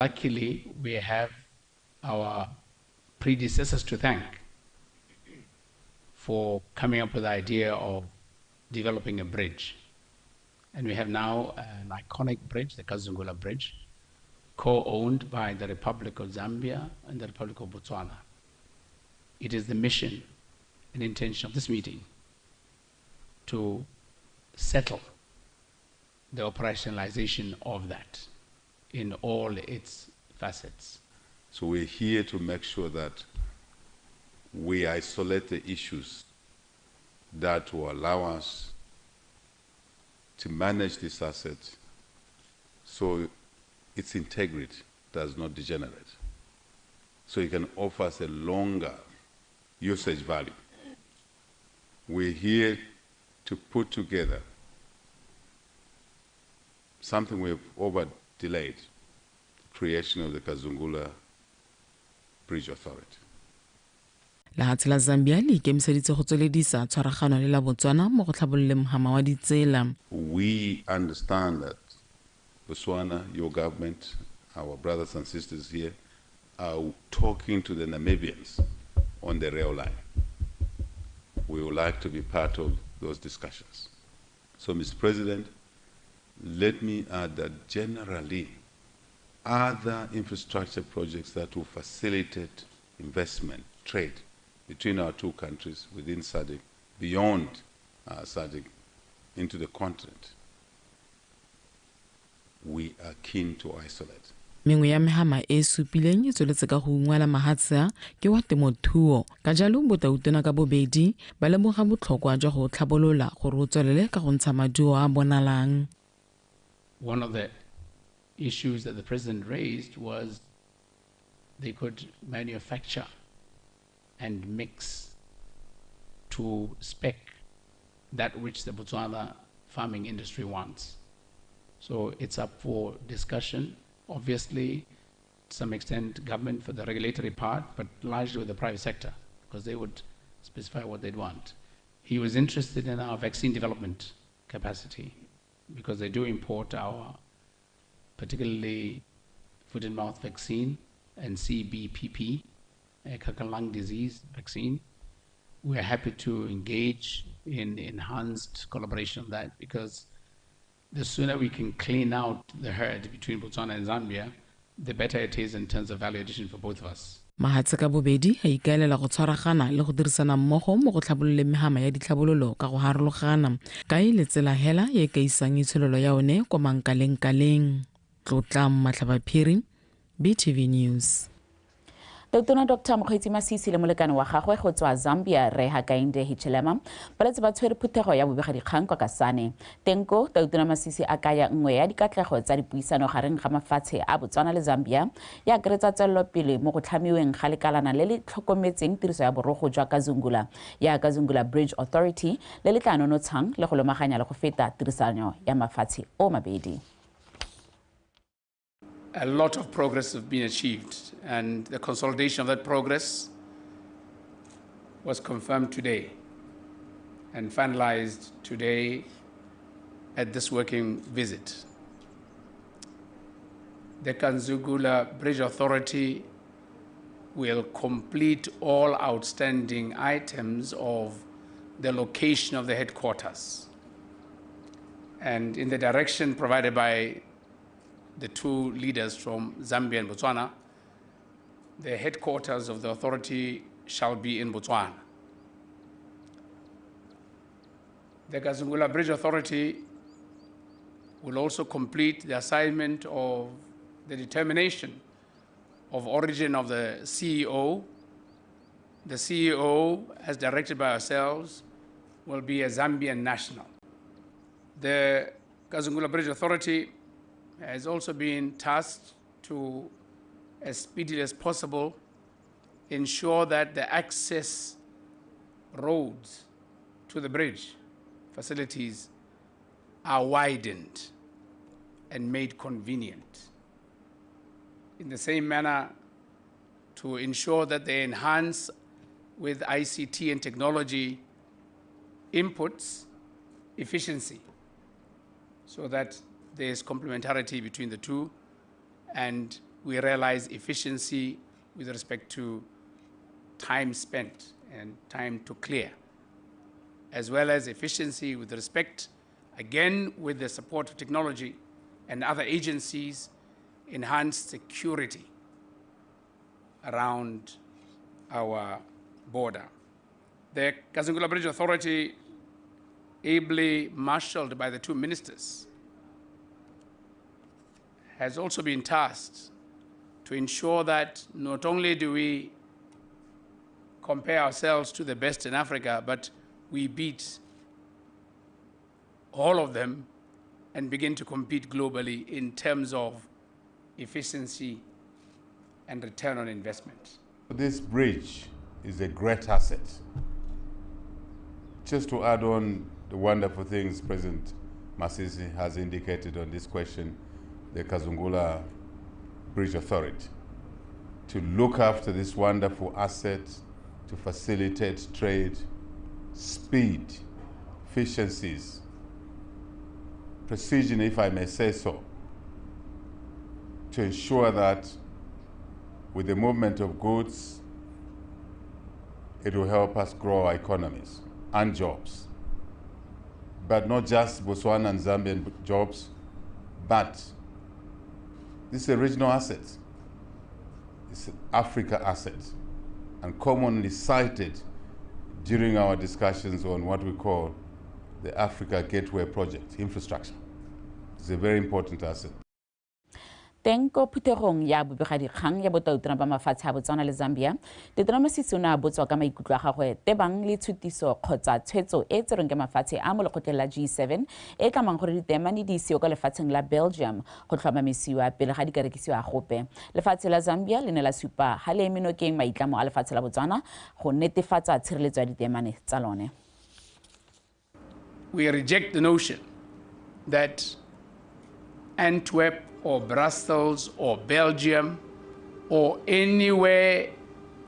Luckily, we have our predecessors to thank for coming up with the idea of developing a bridge. And we have now an iconic bridge, the Kazungula Bridge, co-owned by the Republic of Zambia and the Republic of Botswana. It is the mission and intention of this meeting to settle the operationalization of that in all its facets. So we're here to make sure that we isolate the issues that will allow us to manage this asset so its integrity does not degenerate. So it can offer us a longer usage value. We're here to put together something we've over-delayed, creation of the Kazungula Bridge Authority. Lehatshe la Zambia le ikemiseditse go tsweledisa tshwaragano le la Botswana mo go tlhabololeng mohama wa ditsela. We understand that Botswana, your government, our brothers and sisters here, are talking to the Namibians on the rail line. We would like to be part of those discussions. So, Mr. President, let me add that generally, other infrastructure projects that will facilitate investment, trade between our two countries within SADC, beyond SADC, into the continent, we are keen to isolate. Mengwe ya mehama e supileng e tsweletse ka go ungwela mahatsha ke wa temothuo ka jalo botautona ka bobedi ba lemoga botlhokwa jwa go tlhabolola gore o tswelele ka go ntsha maduo a bonalang. One of the issues that the president raised was they could manufacture and mix to spec that which the Botswana farming industry wants. So it's up for discussion. Obviously, to some extent, government for the regulatory part, but largely with the private sector, because they would specify what they'd want. He was interested in our vaccine development capacity, because they do import our, particularly foot and mouth vaccine and CBPP, cochlear lung disease vaccine. We're happy to engage in enhanced collaboration on that, because the sooner we can clean out the herd between Botswana and Zambia, the better it is in terms of value addition for both of us. Mahatshe ka bobedi a ikaelela go tshwaragana le go dirisana mmogo mo go tlhabololeng mehama ya ditlhabololo ka go harologana ka le tsela hela e ka isang itshololo ya one kwa mankaleng-kaleng. Tlotla Matlhabaphiri, BTV News. Dr. Mokgweetsi Masisi le molekane wa gagwe go tswa Zambia re Hakainde Hichilema ba letse ba tshwere phuthego ya bobegakgang kwa Kasane. Tenko Dr. Masisi a kaya nngwe ya dikatlego tsa dipuisano gareng ga mafatshe a Botswana le Zambia ya akaretsa tswelelopele mo go tlhamiweng ga lekalana le le tlhokometseng tiriso ya borogo jwa Kazungula ya Kazungula Bridge Authority le le tla nonotshang le go lomaganya le go feta tirisano ya mafatshe o mabedi. A lot of progress has been achieved, and the consolidation of that progress was confirmed today and finalized today at this working visit. The Kazungula Bridge Authority will complete all outstanding items of the location of the headquarters. And in the direction provided by the two leaders from Zambia and Botswana, the headquarters of the authority shall be in Botswana. The Kazungula Bridge Authority will also complete the assignment of the determination of origin of the CEO. The CEO, as directed by ourselves, will be a Zambian national. The Kazungula Bridge Authority has also been tasked to, as speedily as possible, ensure that the access roads to the bridge facilities are widened and made convenient. In the same manner, to ensure that they enhance with ICT and technology inputs efficiency, so that there is complementarity between the two, and we realize efficiency with respect to time spent and time to clear, as well as efficiency with respect, again, with the support of technology and other agencies, enhanced security around our border. The Kazungula Bridge Authority, ably marshaled by the two ministers, has also been tasked to ensure that not only do we compare ourselves to the best in Africa, but we beat all of them and begin to compete globally in terms of efficiency and return on investment. This bridge is a great asset. Just to add on the wonderful things President Masisi has indicated on this question, the Kazungula Bridge Authority, to look after this wonderful asset, to facilitate trade, speed, efficiencies, precision, if I may say so, to ensure that with the movement of goods, it will help us grow our economies and jobs. But not just Botswana and Zambian jobs, but this is a regional asset. It's an Africa asset, and commonly cited during our discussions on what we call the Africa Gateway Project, infrastructure. It's a very important asset. Teng ko phuthegong ya bobegakgang ya botautona ba mafatshe a Botswana le Zambia, Dikgang Masisi o ne a botswa ka maikutlo a gagwe tebang le tshutiso kgotsa tshwetso e tserweng ke mafatshe a mo lekgotleng la G7 e tlamang gore ditemane di isiwe kwa lefatsheng la Belgium go tlhomamisiwa pele ga di ka rekisiwa gope. Lefatshe la Zambia le ne la supa ga le eme nokeng maitlamo a lefatshe la Botswana go netefatsa tshireletso ya ditemane tsa lone. We reject the notion that Antwerp or Brussels or Belgium or anywhere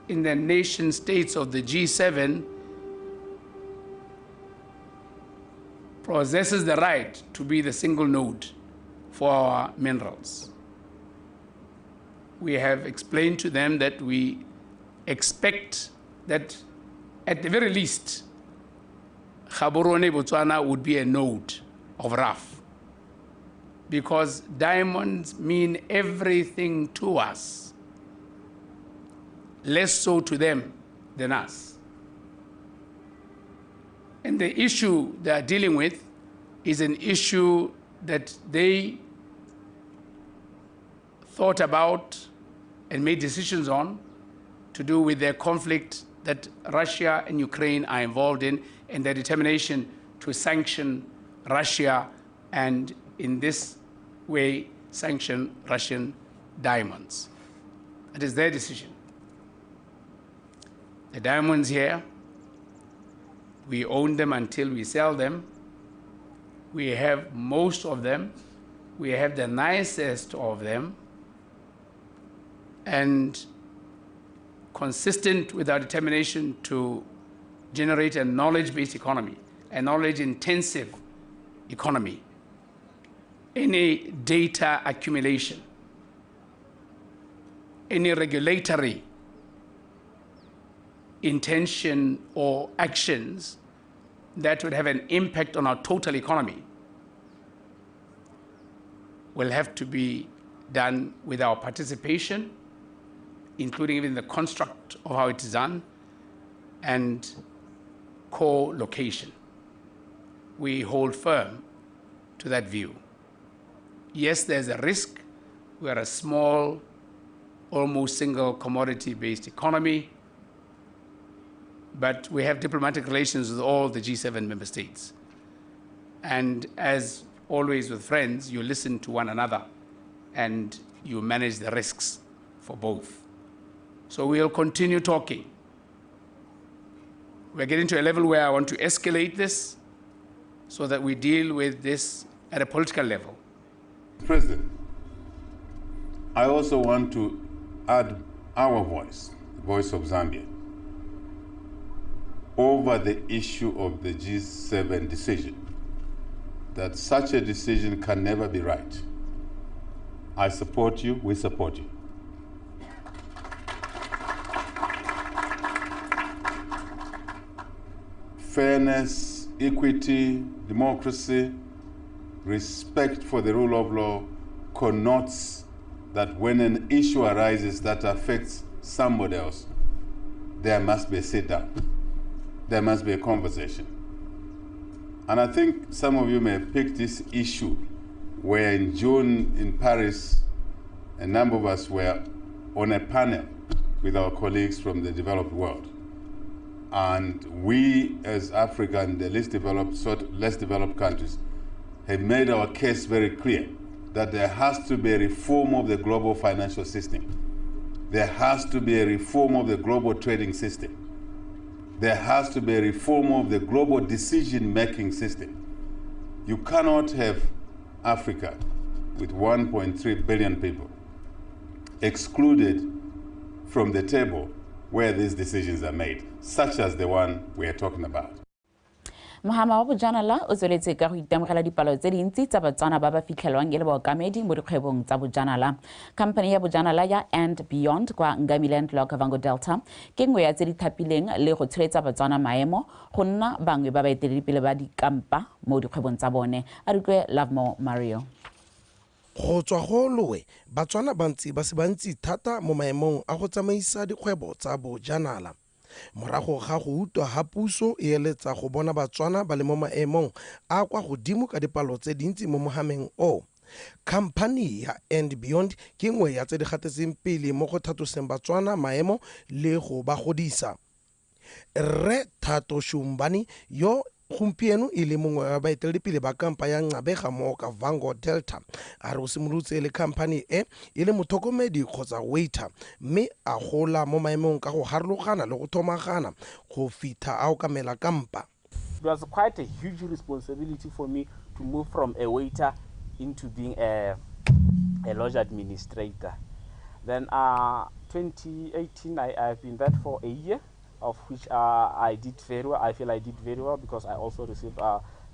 in the nation states of the G7 possesses the right to be the single node for our minerals. We have explained to them that we expect that at the very least, Gaborone, Botswana would be a node of RAF, because diamonds mean everything to us, less so to them than us. And the issue they are dealing with is an issue that they thought about and made decisions on to do with their conflict that Russia and Ukraine are involved in, and their determination to sanction Russia and in this way sanction Russian diamonds. It is their decision. The diamonds here, we own them until we sell them. We have most of them. We have the nicest of them. And consistent with our determination to generate a knowledge-based economy, a knowledge-intensive economy, any data accumulation, any regulatory intention or actions that would have an impact on our total economy will have to be done with our participation, including even the construct of how it is done, and co-location. We hold firm to that view. Yes, there's a risk. We are a small, almost single commodity-based economy, but we have diplomatic relations with all the G7 member states. And as always with friends, you listen to one another and you manage the risks for both. So we'll continue talking. We're getting to a level where I want to escalate this so that we deal with this at a political level. President, I also want to add our voice, the voice of Zambia, over the issue of the G7 decision, that such a decision can never be right. I support you, we support you. fairness, equity, democracy, respect for the rule of law connotes that when an issue arises that affects somebody else, there must be a sit-down. There must be a conversation. And I think some of you may pick this issue where in June in Paris, a number of us were on a panel with our colleagues from the developed world. And we, as Africa and the less developed countries, have made our case very clear that there has to be a reform of the global financial system. There has to be a reform of the global trading system. There has to be a reform of the global decision-making system. You cannot have Africa with 1.3 billion people excluded from the table where these decisions are made, such as the one we are talking about. Mohama wa bojanala o tsweletse ka go itemogela dipalo tse dintsi tsa batswana ba ba fitlhelwang e le baokamedi mo dikgwebong tsa bojanala. Khamphane ya bojanala ya And Beyond kwa Ngamiland Local Vango Delta ke nngwe ya tse di thapileng le go tsholetsa batswana maemo go nna bangwe ba baeteledipele ba dikampa mo dikgwebong tsa bone. A re utlwe Lovemore Mario. Go tswa go lowe batswana bantsi ba se bantsi thata mo maemong a go tsamaisa dikgwebo tsa bojanala. Morago ga go utwa ha puso e eletsa go bona batswana ba le mo maemong a kwa godimo ka dipalo tse dintsi mo mohameng o. Khamphane ya And Beyond ke nngwe ya tse di gatetseng pele mo go thatoseng batswana maemo le go ba godisa. Re Thato Shumbani yo gompieno e le mongwe wa baeteledipele ba kampa ya Ngabega mo ka Vango Delta a re o simolotse le khamphane e le motlhokomedi kgotsa waiter mme a gola mo maemong ka go harologana le go thomagana go fitha a okamela kampa. It was quite a huge responsibility for me to move from a waiter into being a lodge administrator. Then 2018 I've been that for a year, of which I did very well. I feel I did very well because I also received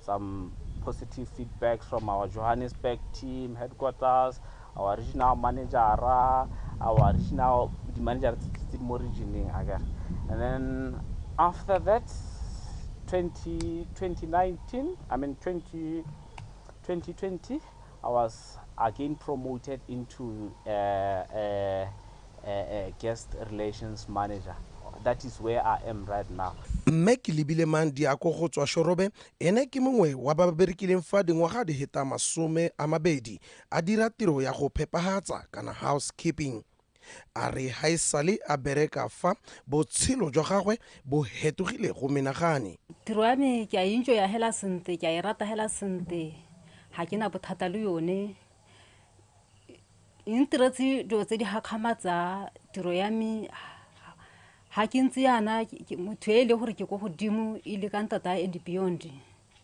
some positive feedback from our Johannesburg team headquarters, our regional manager, our regional manager, more regioning again. And then after that, 2020, I was again promoted into a guest relations manager. That is where I am right now. Mme ke lebile mandi a go tswa Shorobe ene ke mongwe wa ba berekileng fa dingwaga di heta 20 a dira tiro ya go phepahatsa kana housekeeping. A re haisale a bereka fa botshelo jwa gagwe bo hetogile go menagane. Tiro ya me ke a enjoy ya hela sente, ke a rata hela sente. Ha ke na bothata le yone. Interetse do tse di hakhamatsa tiro ya me ha ke ntse yana motho e le gore ke go godimo ile ka ntata And Beyond.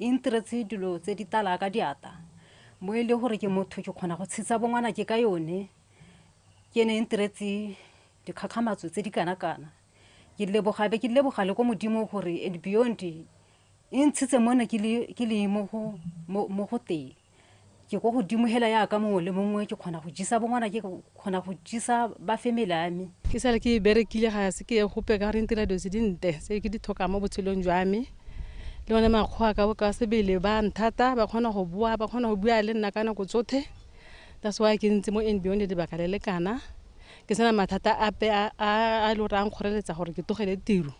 Interetse dilo tse di tala ka diata. Mo ile gore ke motho ke khona go tshitsa bongwana ke ka yone. Ke ne interetse di khakhamatso tse di kana kana. Ke leboga le go modimo gore And Beyond e ntshitse mona ke le mo go teng. Ke go godimo hela ya ka mo le mongwe ke khona go jisa bongwana ke khona go jisa ba family ami. Ke sala ke berekile ga se ke go pe ka re ntira do se dinte se ke di thoka mo botshelong jwa me le ona magwa ka sebele ba nthata ba khona go bua le nna kana go tsothe. That's why ke ntse mo And Beyond di bakale le kana ke sena mathata ape a lo rang khoreletsa gore ke togele tiro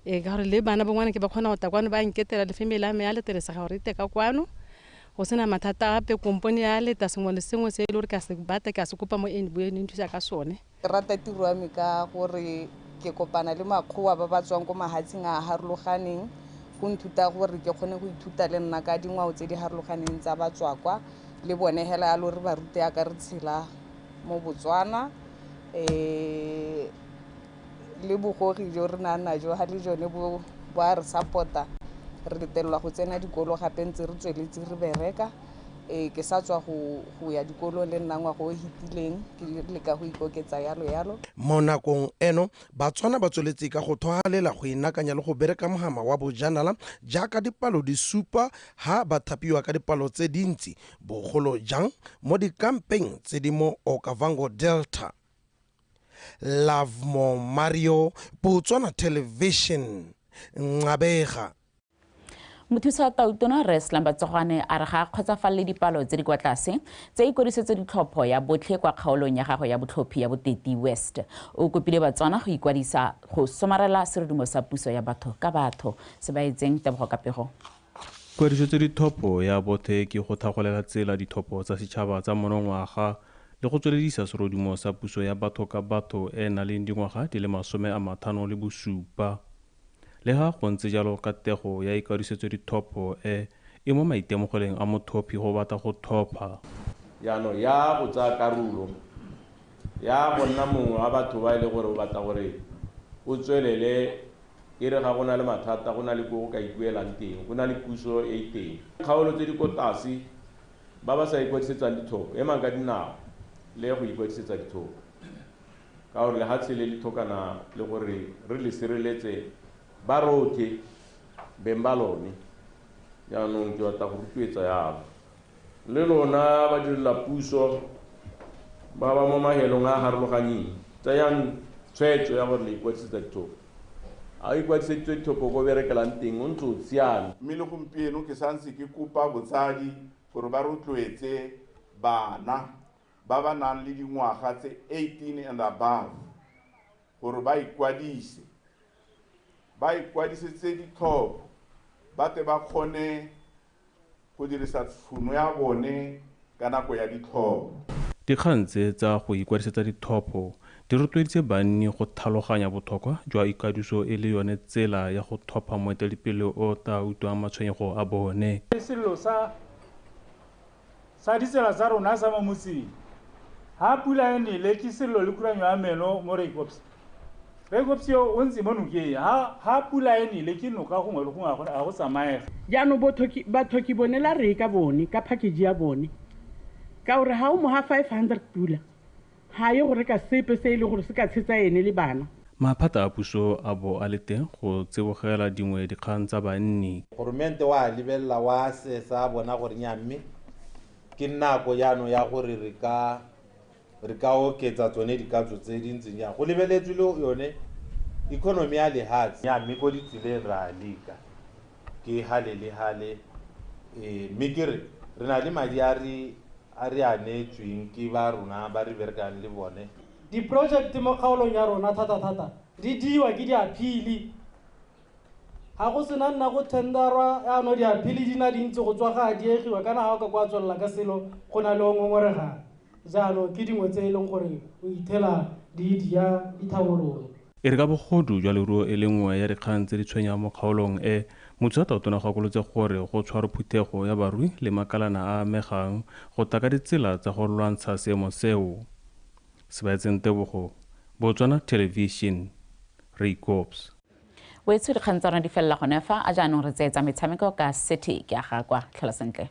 e ka gore le bana bongwana ke ba khona go ta kwano ba nketela le family ami ya le teresa gore ite ka kwano go sena mathata ape kompone ya le ta sengwe le sengwe se le gore ka se bata ka se kopa mo And Beyond nthusa ka sone. Rata tiro ya me ka gore ke kopana le makgowa ba ba tswang go mahatsing a harologaneng go nthuta gore ke kgone go ithuta le nna ka dingwao tse di harologaneng tsa batswakwa le bone hela ya lo re ba rute ya ka re tshela mo Botswana le bogogi jo re nana jo ha le jone bo a re supporta re telwa go tsena dikolo gape ntse re tsweletse re bereka ke sa tswa go ya dikolo le nna go hitileng ke le ka go ikoketsa yalo. Mo nakong eno batswana ba tsweletse ka go thogalela go inakanya le go bereka mohama wa bojanala jaaka dipalo di supa ha ba thapiwa ka dipalo tse dintsi bogolo jang mo dikampeng tse di mo Okavango Delta. Lovemore Mario, BOTSWANA Television, Ngabega. mothusa tautona Reslam Batsogwane a re ga kgotsafalle dipalo tse di kwa tlase tse ikwadisetse ditlhopho ya botlhe kwa kgaolong ya gagwe ya botlhophi ya Boteti West. O kopile Batswana go ikwadisa go somarela serodumo sa puso ya batho ka batho. Se ba etseng Tebogo Kapego. Kwadisetso dithopo ya bothe ke go thagolela tsela dithopo tsa setšhaba tsa monongwaga le go tsweledisa serodumo sa puso ya batho ka batho e na leng dingwaga di le 57. Le ga go ntse jalo katego ya ikwadisetso dithopo e mo maitemogeleng a mothophi go batla go thopha. Yano ya go tsaya karolo ya go nna mongwe wa batho ba ile gore o batla gore o tswelele e re ga go na le mathata go na le go ka ikuelang teng go na le puso e teng. Kgaolo tse di ko tlase ba ba sa ikwadisetsang dithopo e mang ka dinao le go ikwadisetsa dithopo ka gore lehatshe le le thokana le gore re le sireletse ba rotlhe beng ba lone. Jaanong ke batla go rotloetsa yalo le lona ba direla puso ba ba mo mahelong a harologanyeng tsayang tshwetso ya gore le ikwadisetsa dithopo. A ikwadisetse dithopo go berekelang teng o ntse o siame. Mme le gompieno ke santse ke kopa botsadi gore ba rotloetse bana ba ba nang le dingwaga tse 18 and above gore ba ikwadise. Ba ikwadisetse dithopo ba te ba kgone go dirisa tšhono ya bone ka nako ya dithopo. Dikgang tse tsa go ikwadisetsa dithopo di rotloeditse banni go tlhaloganya botlhokwa jwa ikwadiso e le yone tsela ya go thopha moeteledipele o tla utlwang matshwenyego a bone. Selo sa ditsela tsa rona sa mo motseng ha pula e nele ke selo le kuranyo ya meno mo Reikopse. Reikopse yo o ntse mo nokeng ha pula e nele ke noka gongwe le gongwe a go tsamaega. Jaanong bathoki bone la re ka bone ka package ya bone ka gore ha o mo ha 500 pula ha ye go reka sepe se ile gore se ka tshetsa ene le bana. Maphata a puso a bo a le teng go tsebogela dingwe dikgang tsa banni. Goromente wa lebella wa se sa bona gore nyamme ke nako yano ya gore re ka oketsa tsone dikatso tse dintseng ya go lebeletswe le yone economy ya lehatshe nyamme go ditseleng ra leka ke hale le hale mikere re na le madi a re anetsweng ke ba rona ba re berekang le bone. Di-project mo kgaolong ya rona thata di diwa ke diaphili ga go sena nna go tenderwa yaano diaphili di na dintse go tswa ga diegiwa kana ga o ka kwa tswelela ka selo go na le o ngongoregang jaanong ke dingwe tse e leng gore o ithela di dia dithabololo. E re ka bogodu jwa leruo e le nngwe ya dikgang tse di tshwenyang mo kgaolong motho wa tautona gakolotse gore go tshwara phuthego ya barui le makalana a amegang go ta ka ditsela tsa go lwantsha seemo seo. Se ba etseng Tebogo, Botswana Television, Reikopse. Wetso dikgang tsa rona di felela gone fa a jaanong re tseetsa metshameko ka sete ke a ga kwa tlhola sentle.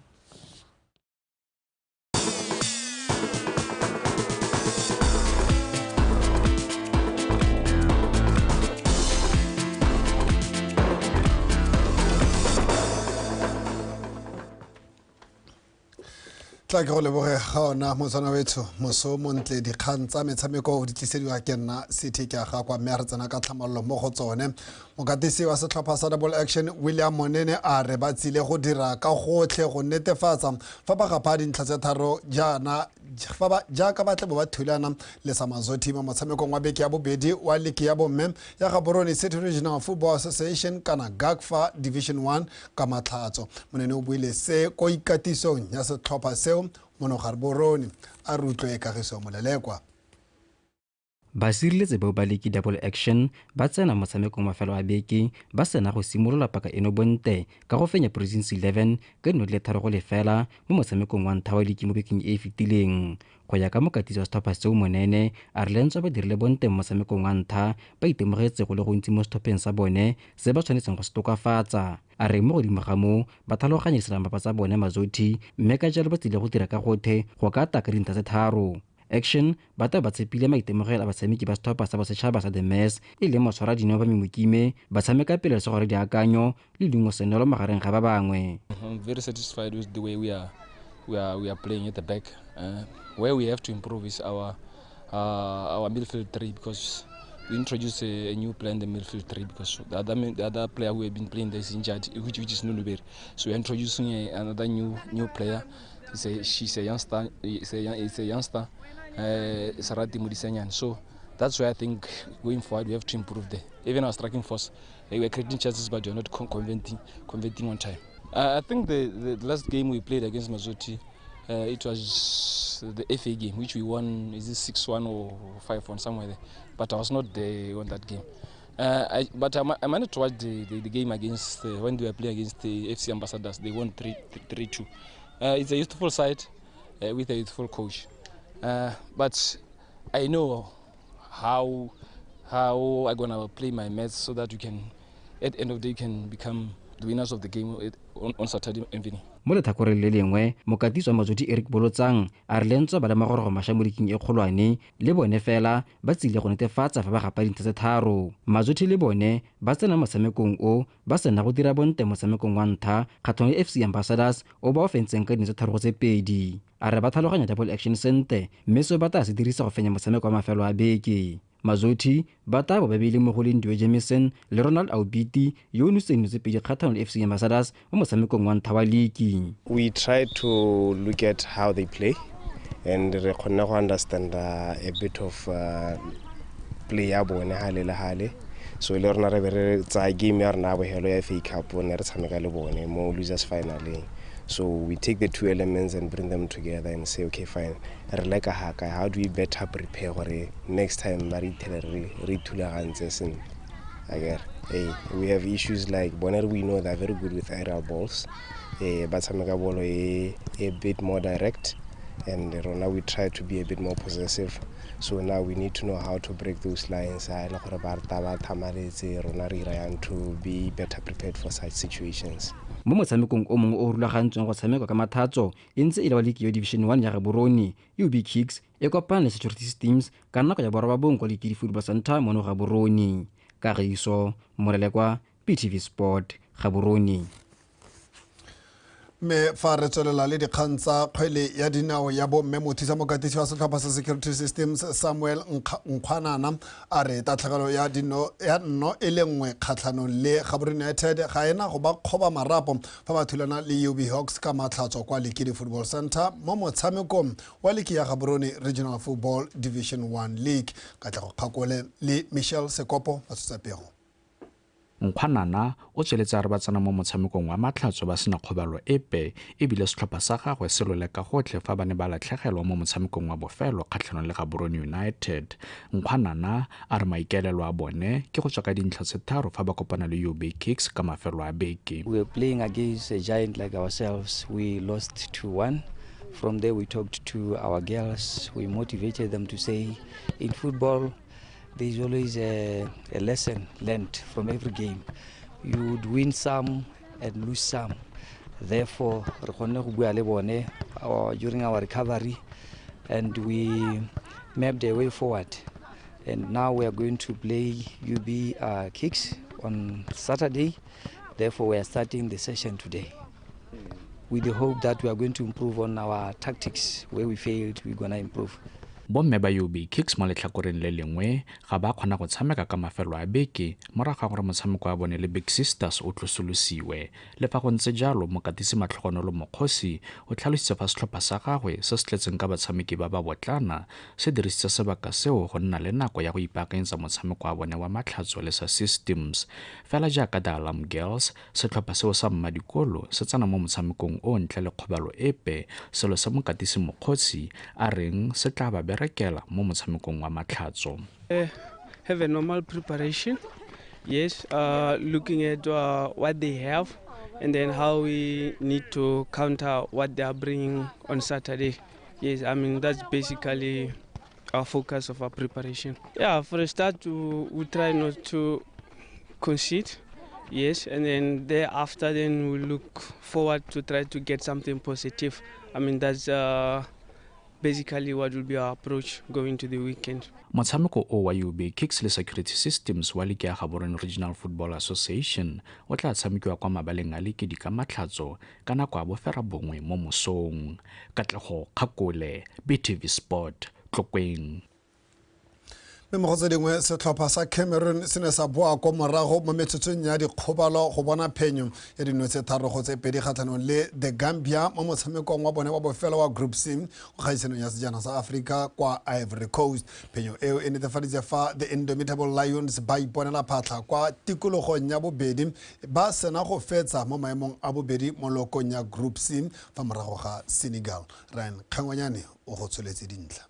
tla ke go leboge ga ona motsana wetho moso montle dikgang tsa metshameko di tlisediwa ke nna sethe ke aga kwa mme a re tsena ka tlhamallo mo go tsone. Mokatisi wa setlhopha sa Double Action William Monene a re ba tsile go dira ka gotlhe go netefatsa fa ba gapa dintlha tse tharo jaaka ba tle ba thulana le Samazothi mo motshamekong wa beke ya bobedi wa ligi ya bomme ya Gaborone City Regional Football Association kana GAGFA Division 1 ka Matlhatso. Monene o buile se ko ikatisong ya setlhopha seo Monogare Borone a rutlwe kagiso molelekwa. Basireletse bao ba leki Double Action ba tsena motshamekong mafelo a beke ba sena go simolola paka eno bonte ka go fenya Province 11 ka no le tharo go lefela mo motshamekong wa nthawa leki mo bekeng e fitileng. Go ya ka mokatisi wa setlhopha seo Monene a re lentswe ba dirile bonte mo motshamekong wa ntha ba itemogetse go le gontsi mo setlhopheng sa bone se ba tshwanetseng go se tokafatsa. A re mo godimo ga mo ba tlhaloganya selamapa tsa bone Mazothi mme ka jalo ba tsile go dira ka gothe go ka taka dintlha tse tharo. Action ba ta ba tshepile maitemogelo a batshameki ba setlhopha sa bosetšhaba sa The Mess e le motshwara dino ba memokime ba tshameka pele se gore diakanyo le dingwe senelo magareng ga ba bangwe. I'm very satisfied with the way we are playing at the back. Where we have to improve is our midfield three because we introduced a new player in the midfield three because the other player who had been playing there is injured, which is Nuluberi. So we're introducing another new player. She's a youngster. It's a youngster. Sarati Mudisenyan. So that's why I think going forward we have to improve there. Even our striking force, we're creating chances, but we're not converting on time. I think the last game we played against Mazoti, it was the FA game, which we won. Is it 6-1 or 5-1 somewhere there? But I was not there on that game. But I managed to watch the game against when they were playing against the FC Ambassadors. They won 3-2. It's a youthful side with a youthful coach. But I know how I'm gonna play my match so that you can, at the end of the day, you can become the winners of the game on Saturday evening. Mo lethakoreng le lengwe mokatisi wa Mazodi Eric Bolotsang a re lentswe ba le magorogo masha mo diking e kgolwane le bone fela ba tsile go netefatsa fa ba gapa dintho tse tharo. Mazodi le bone ba tsena motshamekong o ba sena go dira bonte motshamekong wa ntlha kgatlhanong le FC Ambassadors o ba o fentseng ka dintho tse tharo go tse pedi. A re ba tlhaloganya double action sente mme se ba tla se dirisa go fenya motshameko wa mafelo a beke. Mazoti ba tla bo ba beile mo go leng Dwe Jamison le Ronald Aubiti yo no tseno tse pedi kgatlhanong le FC Ambassadors mo motshamekong wa ntlha wa league. We try to look at how they play and re kgona go understand a bit of play ya bone hale le hale. So le rona re be re tsa game ya rona bo helo ya FA Cup ne re tshameka le bone mo losers finally. So we take the two elements and bring them together and say, okay, fine. How do we better prepare for next time? We have issues like Bonner. We know they're very good with aerial balls, but Samega ball a bit more direct, and now we try to be a bit more possessive. So now we need to know how to break those lines to be better prepared for such situations. Mo motshamekong o mongwe o rulagantsweng go tshamekwa ka mathatso e ntse e le wa league yo division 1 ya Gaborone UB Kicks e kopana le security systems ka nako ya borwa bong kwa Lekidi Football Center mo no Gaborone. Kagiso Morelekwa PTV Sport Gaborone. Me fa re tswelela le dikgang tsa kgwele ya dinao ya bo mme mothisa mokatisi wa setlhopha sa security systems Samuel Nkwanana a re tatlhegelo ya nno e le nngwe kgatlhanong le Gaborone United ga ena go ba kgoba marapo fa ba thulana le UB Hawks ka matlhatso kwa Lekidi Football Center mo motshamekong wa liki ya Gaborone Regional Football Division 1 League ka tla go kgakole le Michelle Sekopo a tsotsapego. Nkwanana o tsweletsa re ba tsena mo motshamekong wa matlhatso ba sena kgobalo epe e bile setlhopha sa gagwe se lole ka gotlhe fa ba ne ba latlhegelwa mo motshamekong wa bofelo kgatlhanong le Gaborone United. Nkwanana a re maikaelelo a bone ke go tswa ka dintlha tse tharo fa ba kopana le UB Kicks ka mafelo a beke. We were playing against a giant like ourselves. We lost 2-1. From there we talked to our girls. We motivated them to say in football there is always a lesson learned from every game. You would win some and lose some. Therefore, during our recovery, and we mapped a way forward. And now we are going to play UB Kicks on Saturday. Therefore, we are starting the session today with the hope that we are going to improve on our tactics. Where we failed, we're going to improve. Bomme ba UB Kicks mo letlhakoreng le lengwe ga ba kgona go tshameka ka mafelo a beke morago ga gore motshameko wa bone le Big Sisters o tlosolosiwe. Le fa go ntse jalo mokatisi Matlhogonolo Mokgosi o tlhalositse fa setlhopha sa gagwe se se tletseng ka batshameki ba ba botlana se dirisitse sebaka seo go nna le nako ya go ipaakanyetsa motshameko wa bone wa matlhatso le sa systems. Fela jaaka the Alarm Girls setlhopha seo sa mmadikolo se tsena mo motshamekong o ntle le kgobalo epe selo sa mokatisi Mokgosi a reng se tla ba rekela mo motshamekong wa matlhatso. Have a normal preparation, yes, looking at what they have and then how we need to counter what they are bringing on Saturday. Yes, I mean that's basically our focus of our preparation. Yeah, for a start we try not to concede, yes, and then thereafter then we look forward to try to get something positive. I mean that's basically what will be our approach going to the weekend. Motshameko o wa UB Kicks le Security Systems wa Liga ya Gaborone Regional Football Association o tla tshamekiwa kwa mabaleng a Lekidi ka matlhatso ka nako a bofera bongwe mo mosong. Katlego Kgakole, BTV Sport, Tlokweng. mme mo go tse dingwe setlhopha sa Cameroon se ne sa boa ko morago mo metsotsong ya dikgobalo go bona phenyo ya dino tse tharo go tse pedi kgatlhanong le the Gambia mo motshamekong wa bone wa bofelo wa Group C go kgaisanong ya sejana sa Africa kwa Ivory Coast. Phenyo eo e netefaditse fa the Indomitable Lions ba iponela phatlha kwa tikologong ya bobedi ba sena go fetsa mo maemong a bobedi mo lokong ya Group C fa morago ga Senegal. Ryan Khangwanyane o go tsholetse dintlha.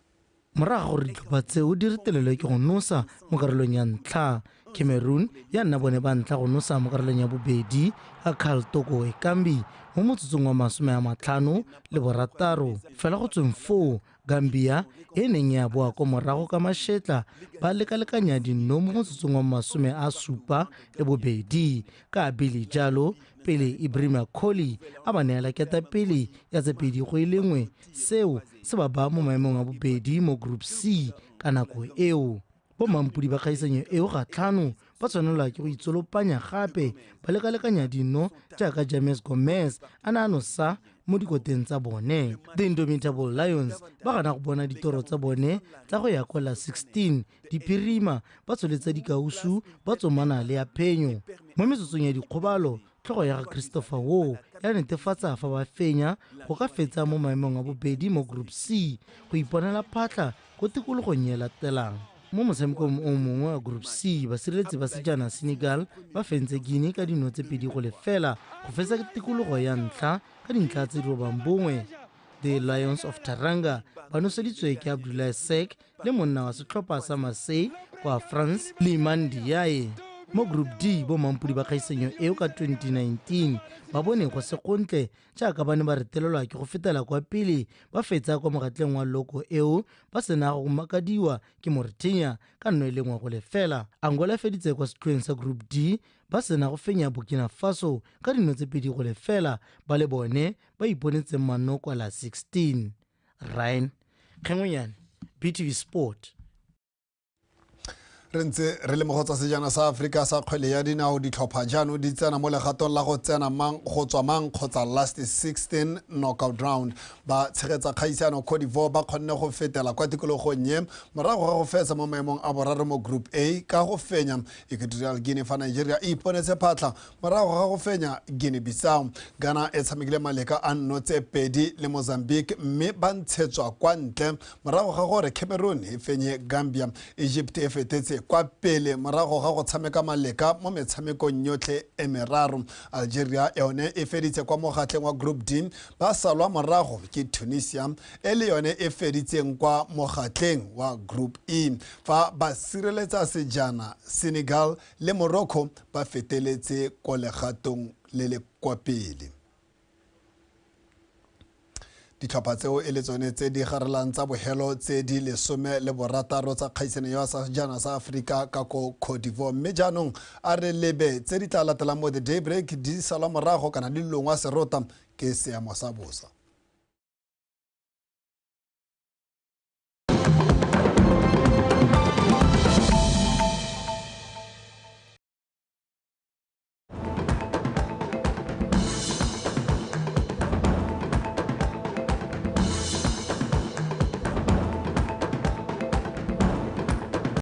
Morago gore ditlhopha tseo di retelelwe ke go nosa mo karolong ya ntlha. Cameroon ya nna bone ba ntlha go nosa mo karolong ya bobedi ka Karl Toko Ekambi mo motsotsong wa 56 fela go tsweng foo Gambia e neng ya boa ko morago ka mashetla ba lekalekanya dino mo motsotsong wa 72 ka Billy Jalo pele Ibrahima Kholi a ba neela ketapele ya tse 2-1 seo se ba ba mo maemong a bobedi mo Group C ka nako eo. Bo mampudi ba kgaisanyo eo ga tlhano ba tshwanelwa ke go itsolopanya gape ba lekalekanya dino jaaka James Gomez a ne a nosa mo dikoteng tsa bone. The Indomitable Lions ba gana go bona ditoro tsa bone tsa go ya kwa la 16 diphirima ba tsholetsa dikausu ba tsomana le ya phenyo mo metsotsong ya dikgobalo. Tlhogo ya ga Christopher Wo ya netefatsa fa ba fenya go ka fetsa mo maemong a bobedi mo Group C go iponela phatlha ko tikologong ya latelang. Mo motshamekong o mongwe wa Group C basireletsi ba sejana Senegal ba fentse Guinea ka dino tse 2-0 go fetsa tikologo ya ntlha ka dintlha tse 9. The Lions of Teranga ba noseditswe ke Abdoulaye Seck le monna wa setlhopha sa Marseille kwa France Liman Diaye. Mo Group D bo mampudi ba kgaisanyo eo ka 2019 ba bone go se gontle jaaka ba ne ba retelelwa ke go fetela kwa pele ba fetsa kwa mogatleng wa loko eo ba sena go makadiwa ke Mauritania ka 1-0. Angola feditse kwa setlhoeng sa Group D ba sena go fenya Burkina Faso ka dino tse 2-0 ba le bone ba iponetse manno kwa la 16. Ryan Khengonyane, BTV Sport. Re ntse re le mo go tsa sejana sa Africa sa kgwele ya dinao ditlhopha jaanong di tsena mo legatong la go tsena mang go tswa mang kgotsa last 16 knockout round. Ba tshegetsa kgaisano Cote d'Ivoire ba kgonne go fetela kwa tikologong ye morago ga go fetsa mo maemong a boraro mo Group A ka go fenya Equatorial Guinea fa Nigeria e iponetse phatlha morago ga go fenya Guinea Bissau. Ghana e tshamekile maleka a nnotse pedi le Mozambique mme ba ntshetswa kwa ntle morago ga gore Cameroon e fenye Gambia. Egypt e fetetse kwa pele morago ga go tshameka maleka mo metshamekong yotlhe e meraro. Algeria yone e feditse kwa mogatleng wa Group D ba salwa morago ke Tunisia e le yone e feditseng kwa mogatleng wa Group E fa ba sireletsa sejana Senegal le Morocco ba feteletse ko legatong le le kwa pele. Ditlhopha tseo e le tsone tse di garelang tsa bogelo tse di 16 tsa kgaisano ya sejana sa Africa ka ko Cote d'Ivoire mme jaanong a re lebe tse di tla latelang mo the daybreak di salwa morago kana di longwa serota ke seemo sa bosa.